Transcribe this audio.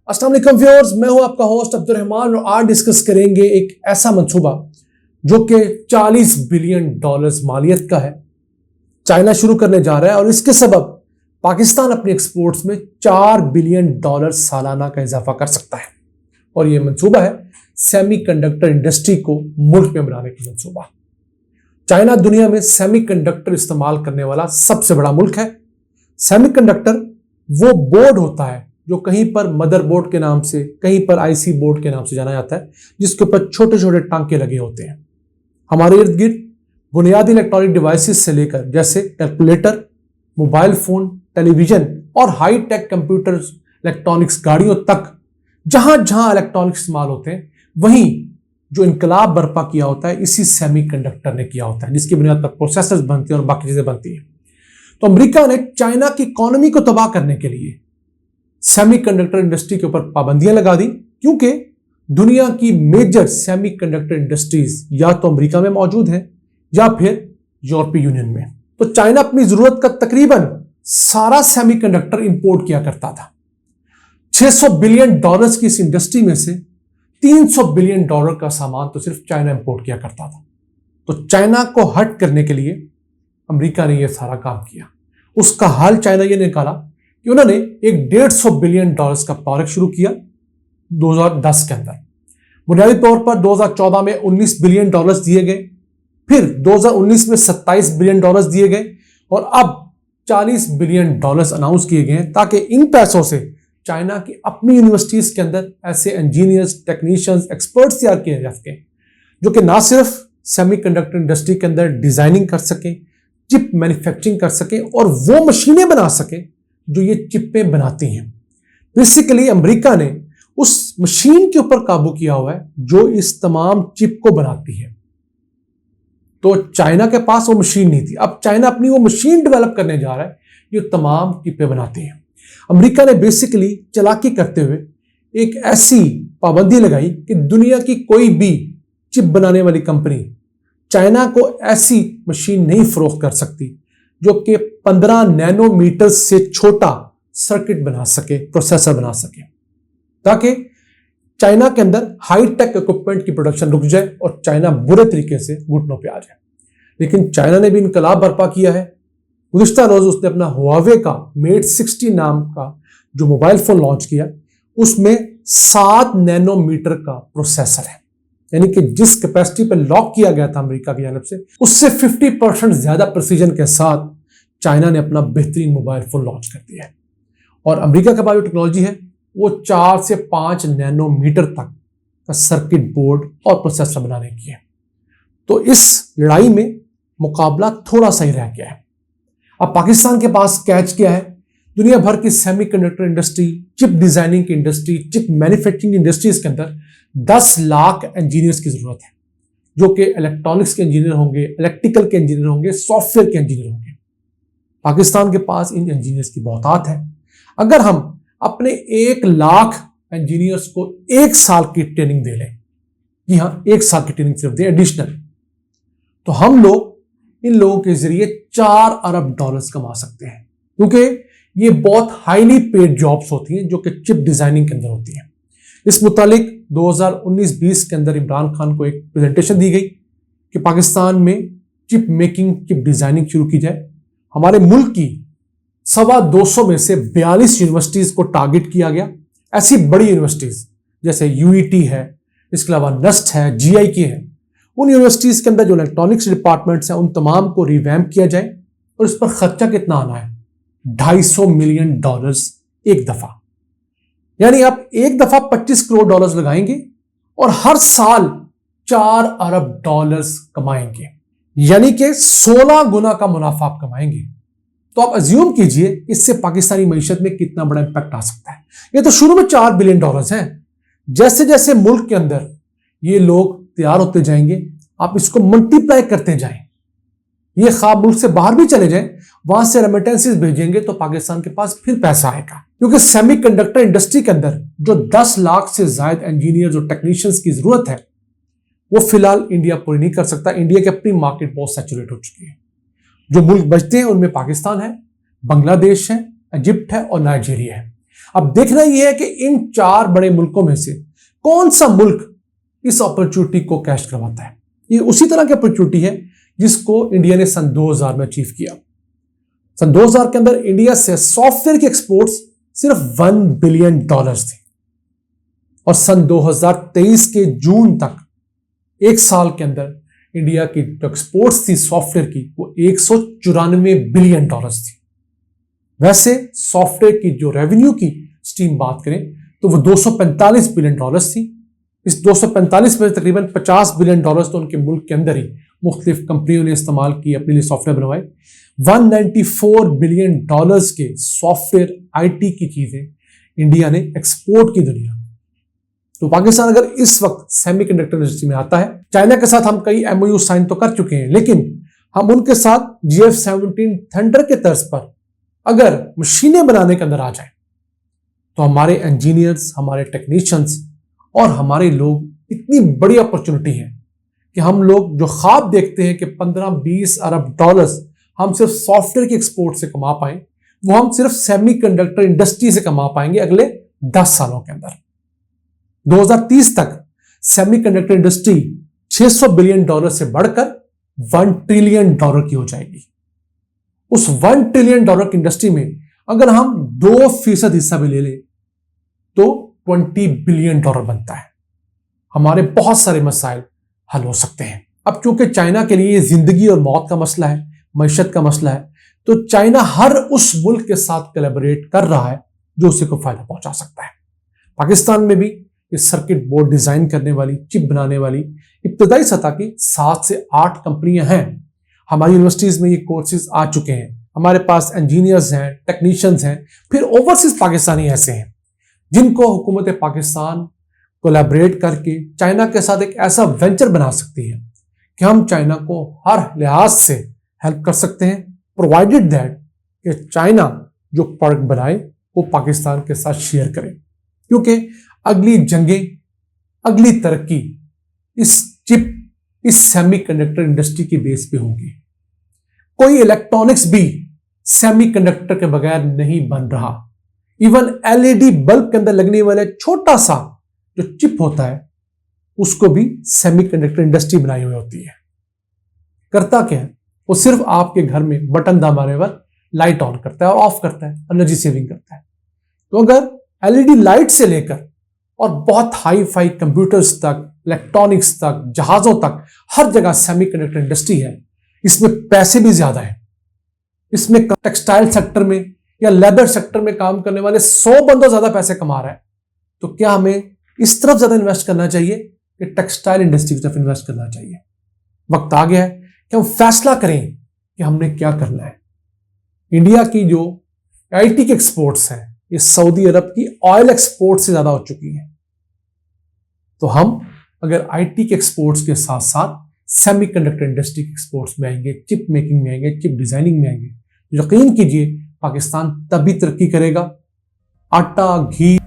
अस्सलाम वालेकुम व्यूअर्स, मैं हूं आपका होस्ट अब्दुल रहमान और आज डिस्कस करेंगे एक ऐसा मंसूबा जो कि 40 बिलियन डॉलर्स मालियत का है। चाइना शुरू करने जा रहा है और इसके सबब पाकिस्तान अपने एक्सपोर्ट्स में 4 बिलियन डॉलर सालाना का इजाफा कर सकता है। और यह मंसूबा है सेमीकंडक्टर इंडस्ट्री को मुल्क में बनाने का मंसूबा। चाइना दुनिया में सेमीकंडक्टर इस्तेमाल करने वाला सबसे बड़ा मुल्क है। सेमीकंडक्टर वो बोर्ड होता है जो कहीं पर मदरबोर्ड के नाम से, कहीं पर आईसी बोर्ड के नाम से जाना जाता है, जिसके ऊपर छोटे छोटे टांके लगे होते हैं। हमारे इर्द गिर्द बुनियादी इलेक्ट्रॉनिक डिवाइसेस से लेकर जैसे कैलकुलेटर, मोबाइल फोन, टेलीविजन और हाई टेक कंप्यूटर्स, इलेक्ट्रॉनिक्स गाड़ियों तक जहां जहां इलेक्ट्रॉनिक्स इस्तेमाल होते हैं, वहीं जो इनकलाब बर्पा किया होता है इसी सेमीकंडक्टर ने किया होता है, जिसकी बुनियाद पर प्रोसेसर्स बनती हैं और बाकी चीजें बनती हैं। तो अमेरिका ने चाइना की इकोनॉमी को तबाह करने के लिए सेमीकंडक्टर इंडस्ट्री के ऊपर पाबंदियां लगा दी, क्योंकि दुनिया की मेजर सेमीकंडक्टर इंडस्ट्रीज या तो अमेरिका में मौजूद है या फिर यूरोपीय यूनियन में। तो चाइना अपनी जरूरत का तकरीबन सारा सेमीकंडक्टर इंपोर्ट किया करता था। 600 बिलियन डॉलर्स की इस इंडस्ट्री में से 300 बिलियन डॉलर का सामान तो सिर्फ चाइना इंपोर्ट किया करता था। तो चाइना को हट करने के लिए अमेरिका ने यह सारा काम किया। उसका हल चाइना ये निकाला कि उन्होंने एक 150 बिलियन डॉलर्स का प्रोजेक्ट शुरू किया 2010 के अंदर। बुनियादी तौर पर 2014 में 19 बिलियन डॉलर्स दिए गए, फिर 2019 में 27 बिलियन डॉलर्स दिए गए और अब 40 बिलियन डॉलर्स अनाउंस किए गए हैं, ताकि इन पैसों से चाइना की अपनी यूनिवर्सिटीज के अंदर ऐसे इंजीनियर्स, टेक्नीशियंस, एक्सपर्ट्स तैयार किए जा सकें जो कि ना सिर्फ सेमीकंडक्टर इंडस्ट्री के अंदर डिजाइनिंग कर सकें, चिप मैन्युफैक्चरिंग कर सकें और वो मशीनें बना सकें जो ये चिपें बनाती हैं। बेसिकली अमेरिका ने उस मशीन के ऊपर काबू किया हुआ है जो इस तमाम चिप को बनाती है। तो चाइना के पास वो मशीन नहीं थी, अब चाइना अपनी वो मशीन डेवलप करने जा रहा है जो तमाम चिपें बनाती हैं। अमेरिका ने बेसिकली चालाकी करते हुए एक ऐसी पाबंदी लगाई कि दुनिया की कोई भी चिप बनाने वाली कंपनी चाइना को ऐसी मशीन नहीं फरोख्त कर सकती जो कि 15 नैनोमीटर से छोटा सर्किट बना सके, प्रोसेसर बना सके, ताकि चाइना के अंदर हाई टेक इक्विपमेंट की प्रोडक्शन रुक जाए और चाइना बुरे तरीके से घुटनों पे आ जाए। लेकिन चाइना ने भी इनकलाब बर्पा किया है। गुज़िश्ता रोज उसने अपना हुआवे का मेट 60 नाम का जो मोबाइल फोन लॉन्च किया, उसमें 7 नैनोमीटर का प्रोसेसर है, यानी कि जिस कैपेसिटी पर लॉक किया गया था अमेरिका की जानब से, उससे 50% ज्यादा प्रिसीजन के साथ चाइना ने अपना बेहतरीन मोबाइल फोन लॉन्च कर दिया है। और अमेरिका के पास जो टेक्नोलॉजी है वो 4 से 5 नैनोमीटर तक का सर्किट बोर्ड और प्रोसेसर बनाने की है। तो इस लड़ाई में मुकाबला थोड़ा सा ही रह गया है। अब पाकिस्तान के पास कैच क्या है? दुनिया भर की सेमीकंडक्टर इंडस्ट्री, चिप डिजाइनिंग की इंडस्ट्री, चिप मैन्युफैक्चरिंग इंडस्ट्रीज के अंदर 10 लाख इंजीनियर्स की जरूरत है, जो कि इलेक्ट्रॉनिक्स के इंजीनियर होंगे, इलेक्ट्रिकल के इंजीनियर होंगे, सॉफ्टवेयर के इंजीनियर होंगे। पाकिस्तान के पास इन इंजीनियर्स की बहुतात है। अगर हम अपने 1 लाख इंजीनियर्स को 1 साल की ट्रेनिंग दे लें, जी हाँ 1 साल की ट्रेनिंग सिर्फ दें एडिशनल, तो हम लोग इन लोगों के जरिए 4 अरब डॉलर्स कमा सकते हैं, क्योंकि ये बहुत हाईली पेड जॉब्स होती हैं जो कि चिप डिजाइनिंग के अंदर होती हैं। इस मुतालिक 2019-20 के अंदर इमरान खान को एक प्रेजेंटेशन दी गई कि पाकिस्तान में चिप मेकिंग, चिप डिजाइनिंग शुरू की जाए। हमारे मुल्क की 225 में से 42 यूनिवर्सिटीज को टारगेट किया गया। ऐसी बड़ी यूनिवर्सिटीज जैसे यूईटी है, इसके अलावा नस्ट है, जीआईके है, उन यूनिवर्सिटीज के अंदर जो इलेक्ट्रॉनिक्स डिपार्टमेंट्स हैं उन तमाम को रिवैम्प किया जाए। और इस पर खर्चा कितना आना है? 250 मिलियन डॉलर्स एक दफा, यानी आप एक दफा 25 करोड़ डॉलर्स लगाएंगे और हर साल 4 अरब डॉलर्स कमाएंगे, यानी कि 16 गुना का मुनाफा आप कमाएंगे। तो आप अज्यूम कीजिए इससे पाकिस्तानी मईशत में कितना बड़ा इंपैक्ट आ सकता है। ये तो शुरू में 4 बिलियन डॉलर्स हैं। जैसे जैसे मुल्क के अंदर ये लोग तैयार होते जाएंगे, आप इसको मल्टीप्लाई करते जाएं। ये ख्वाब मुल्क से बाहर भी चले जाएं, वहां से रेमिटेंसेस भेजेंगे तो पाकिस्तान के पास फिर पैसा आएगा। क्योंकि सेमीकंडक्टर इंडस्ट्री के अंदर जो 10 लाख से ज्यादा इंजीनियर्स और टेक्नीशियंस की जरूरत है, वो फिलहाल इंडिया पूरी नहीं कर सकता। इंडिया की अपनी मार्केट बहुत सैचुरेट हो चुकी है। जो मुल्क बचते हैं उनमें पाकिस्तान है, बांग्लादेश है, इजिप्ट है और नाइजीरिया है। अब देखना यह है कि इन 4 बड़े मुल्कों में से कौन सा मुल्क इस अपॉर्चुनिटी को कैश करवाता है। ये उसी तरह की अपॉर्चुनिटी है जिसको इंडिया ने सन 2000 में अचीव किया। सन 2000 के अंदर इंडिया से सॉफ्टवेयर की एक्सपोर्ट्स सिर्फ $1 बिलियन थी और सन 2023 के जून तक एक साल के अंदर इंडिया की जो एक्सपोर्ट्स थी सॉफ्टवेयर की वो $194 बिलियन थी। वैसे सॉफ्टवेयर की जो रेवेन्यू की स्ट्रीम बात करें तो वो $245 बिलियन थी। इस 245 में तकरीबन $50 बिलियन तो उनके मुल्क के अंदर ही मुख्तलिफ कंपनियों ने इस्तेमाल की, अपने लिए सॉफ्टवेयर बनवाए। $194 बिलियन के सॉफ्टवेयर आईटी की चीजें इंडिया ने एक्सपोर्ट की दुनिया में। तो पाकिस्तान अगर इस वक्त सेमीकंडक्टर इंडस्ट्री में आता है, चाइना के साथ हम कई एमओयू साइन तो कर चुके हैं, लेकिन हम उनके साथ GF-17 थंडर के तर्ज पर अगर मशीनें बनाने के अंदर आ जाए तो हमारे इंजीनियर्स, हमारे टेक्नीशियंस और हमारे लोग इतनी बड़ी अपॉर्चुनिटी है कि हम लोग जो ख्वाब देखते हैं कि 15-20 अरब डॉलर्स हम सिर्फ सॉफ्टवेयर की एक्सपोर्ट से कमा पाएं, वो हम सिर्फ सेमीकंडक्टर इंडस्ट्री से कमा पाएंगे अगले 10 सालों के अंदर। 2030 तक सेमीकंडक्टर इंडस्ट्री $600 बिलियन से बढ़कर $1 ट्रिलियन की हो जाएगी। उस $1 ट्रिलियन की इंडस्ट्री में अगर हम 2% हिस्सा भी ले लें तो $20 बिलियन बनता है। हमारे बहुत सारे मसाइल हल हो सकते हैं। अब चूंकि चाइना के लिए जिंदगी और मौत का मसला है, मईशत का मसला है, तो चाइना हर उस मुल्क के साथ कोलैबोरेट कर रहा है जो उसे को फायदा पहुंचा सकता है। पाकिस्तान में भी ये सर्किट बोर्ड डिजाइन करने वाली, चिप बनाने वाली इब्तदाई सतह की 7 से 8 कंपनियां हैं। हमारी यूनिवर्सिटीज में ये कोर्सेज आ चुके हैं। हमारे पास इंजीनियर्स हैं, टेक्नीशियंस हैं, फिर ओवरसीज पाकिस्तानी ऐसे हैं जिनको हुकूमत पाकिस्तान कोलैबोरेट करके चाइना के साथ एक ऐसा वेंचर बना सकती है कि हम चाइना को हर लिहाज से हेल्प कर सकते हैं, प्रोवाइडेड दैट कि चाइना जो प्रोडक्ट बनाए वो पाकिस्तान के साथ शेयर करे। क्योंकि अगली जंगें, अगली तरक्की इस चिप, इस सेमीकंडक्टर इंडस्ट्री की बेस पे होगी। कोई इलेक्ट्रॉनिक्स भी सेमीकंडक्टर के बगैर नहीं बन रहा। इवन एलईडी बल्ब के अंदर लगने वाला छोटा सा जो चिप होता है उसको भी सेमीकंडक्टर इंडस्ट्री बनाई हुई होती है। करता क्या है, वो सिर्फ आपके घर में बटन दबाने पर लाइट ऑन करता है और ऑफ करता है, एनर्जी सेविंग करता है। तो अगर एलईडी लाइट से लेकर और बहुत हाई फाई कंप्यूटर्स तक, इलेक्ट्रॉनिक्स तक, जहाजों तक, हर जगह सेमीकंडक्टर इंडस्ट्री है। इसमें पैसे भी ज्यादा है। इसमें टेक्सटाइल सेक्टर में या लेदर सेक्टर में काम करने वाले 100 बंदों ज्यादा पैसे कमा रहा है। तो क्या हमें इस तरफ ज्यादा इन्वेस्ट करना चाहिए कि टेक्सटाइल इंडस्ट्री की तरफ इन्वेस्ट करना चाहिए? वक्त आ गया है कि हम फैसला करें कि हमने क्या करना है। इंडिया की जो आईटी के एक्सपोर्ट्स हैं ये सऊदी अरब की ऑयल एक्सपोर्ट से ज्यादा हो चुकी है। तो हम अगर आईटी के एक्सपोर्ट्स के साथ साथ सेमीकंडक्टर इंडस्ट्री के एक्सपोर्ट्स में आएंगे, चिप मेकिंग में आएंगे, चिप डिजाइनिंग में आएंगे, यकीन कीजिए पाकिस्तान तभी तरक्की करेगा। आटा, घी